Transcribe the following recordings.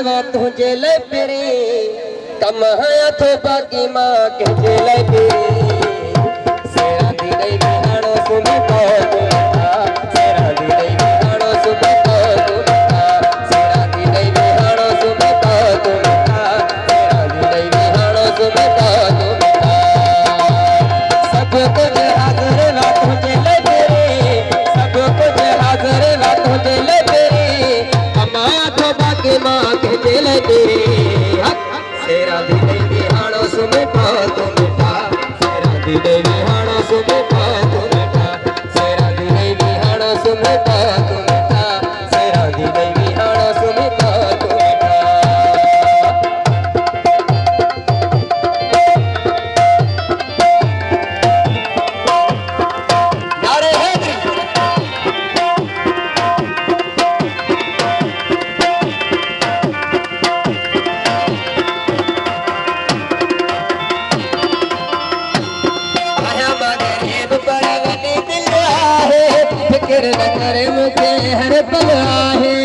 तुझे ले फिरे कमाया तो बाकी माँ के जेले फिरे सेरा दी गई बिहानो सुमी को सेरा दी गई बिहानो सुमी को सेरा दी गई बिहानो सुमी को सेरा दी गई बिहानो सुमी को सब कुछ हाजिर वा तुझे ले फिरे सब कुछ हाजिर वा तुझे ले फिरे कमाया तो बाकी माँ के जेले फिरे सेरा दी गई बिहानो सुमी को सेरा दी गई बिहानो सुमी को सेरा दी गई बिहानो सुमी को सेरा दी गई बिहानो सुमी को फिक्र न करे मुझे हर पल आहे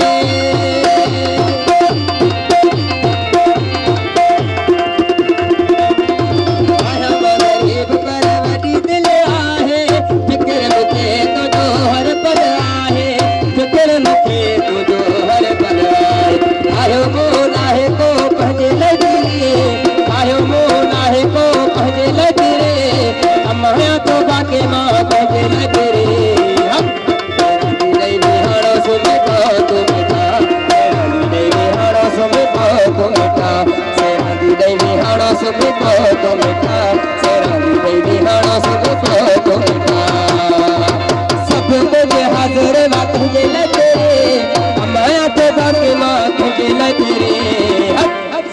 गरीब पर वडी दिल आहे फिक्र मुझे तुझो हर पल आहे फिक्र मुझे तुझो हर पल आहे आयो मोन आहे को पंहिंजे लगी आयो मोन आहे को पंहिंजे लगी रे अमाया तो बाकी मां पंहिंजे लगी रे सुमी को मिठा सेरा दी गई बिहानो सुमी को मिठा सब कुछ हाजिर वा तुझे लगे अमाया तो बाकी माँ तुझे लगे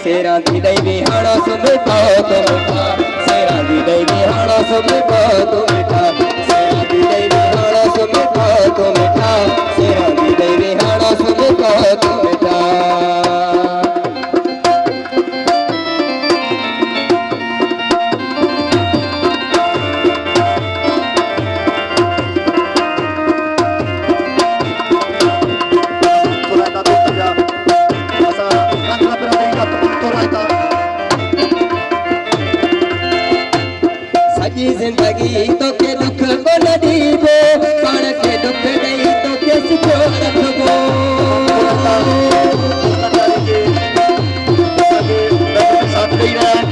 सेरा दी गई बिहानो सुमी को मिठा सेरा दी गई बिहानो सुमी को मिठा सेरा दी गई बिहानो सुमी को मिठा सेरा दी गई बिहानो सुमी को मिठा जिंदगी तो के दुख को न दीबो पाण के दुख नहीं तो के सुखो रखबो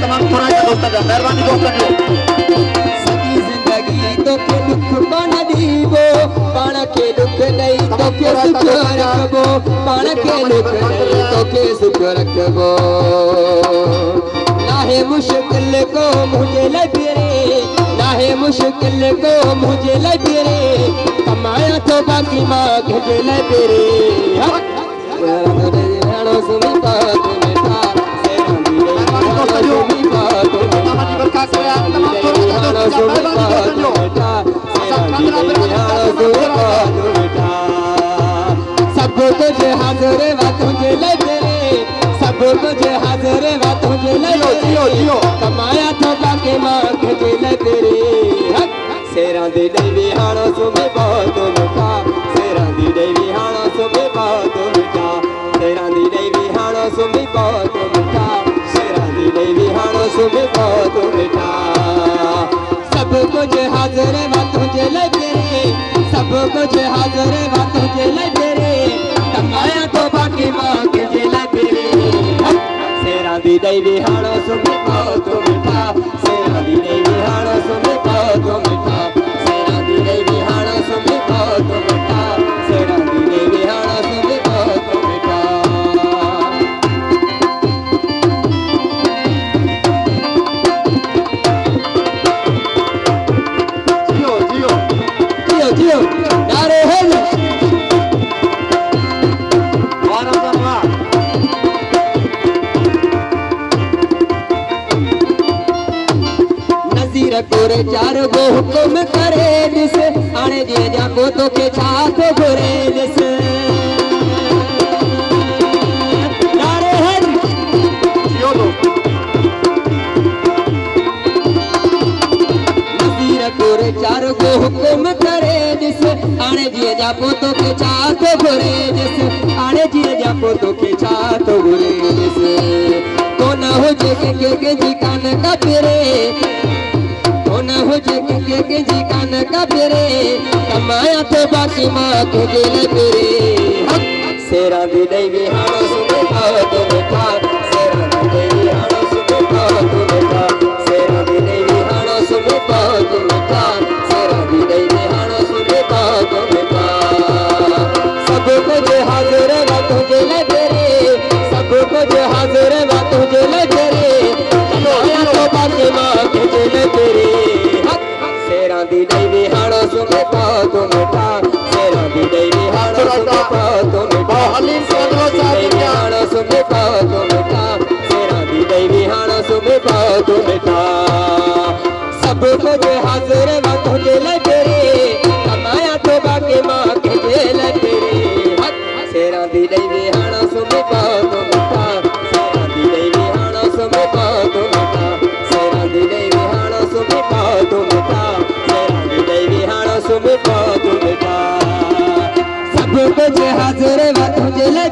तमाम थोड़ा सा दोस्त मेहरबानी दोस्त सभी जिंदगी तो के दुख को न दीबो पाण के दुख नहीं तो के सुख रखबो पाण के दुख नहीं तो के सुख रखबो नाहे मुश्किल को मुझे लगे है मुश्किल को मुझे लगे रे कमाया तो बाकी माँ के लगे रे बिहानो सुमी को मिठा सेरा दी गई बिहानो सुमी को मिठा सेरा दी गई बिहानो सुमी को मिठा सेरा दी गई बिहानो सुमी को मिठा सब कुछ हाजिर वा तुझे लगे रे सब कुछ हाजिर वा तुझे लगे कमाया तो बाकी माँ के लगे रे सेरा दी गई बिहानो सुमी को मिठा सेरा दी गई बिहानो सुमी को मिठा सेरा दी गई बिहानो सुमी को मिठा सेरा दी गई बिहानो सुमी को मिठा सब कुछ हाजिर वा तुझे लगे रे सब कुछ हाजिर वा तुझे लगे रे कमाया तो बाकी माँ के लगे रे सेरा दी गई बिहानो सुमी को मिठा सेरा दी गई बिहानो सुमी को मिठा सेरा दी गई बिहानो सुमी को मिठा सेरा दी गई बिहानो सुमी को मिठा जियो जियो जियो जियो नारे हेल कोरे चार गो हुकुम करे दिस आने जे जाको तो के छाप घोरे दिस नारे हर यो लो नजीर कोरे चार गो हुकुम करे दिस आने जे जा पोतो के छात घुरे जिस आड़े जिए जा पोतो के छात घुरे जिस तो न हो जे के जी कान का फिरे तो न हो जे के जी कान का फिरे कमाया तो बाकी माँ के दिल फिरे सेरा दी देवी हाणो सुने तो बेटा सेरा दी देवी हाणो सुने तो बेटा सेरा दी देवी हाणो सुने तो बेटा सेरा दी देवी हाणो सुने तो बेटा सब कुछ हाजिर है तुझे ले तेरे सब कुछ हाजिर है तुझे ले तेरे कमाया तो बाकी माँ के दिल तेरे सेरा दी देवी हाणो सुने तो बेटा सेरा दी देवी हाणो सुने तो बेटा हलीम सोनो देवी हाणो सुने तो बेटा सेरा दी देवी हाणो सुने तो बेटा सब कुछ हाजिर है तुझे ले तेरे कमाया तो बाकी माँ के जेल तेरे सेरा दी देवी हाणो सुने तो बेटा सेरा दी देवी हाणो सुने तो बेटा सेरा दी देवी हाणो सुने तो बेटा सेरा दी देवी हाणो सुने तो बेटा सब कुछ हाजिर है तुझे ले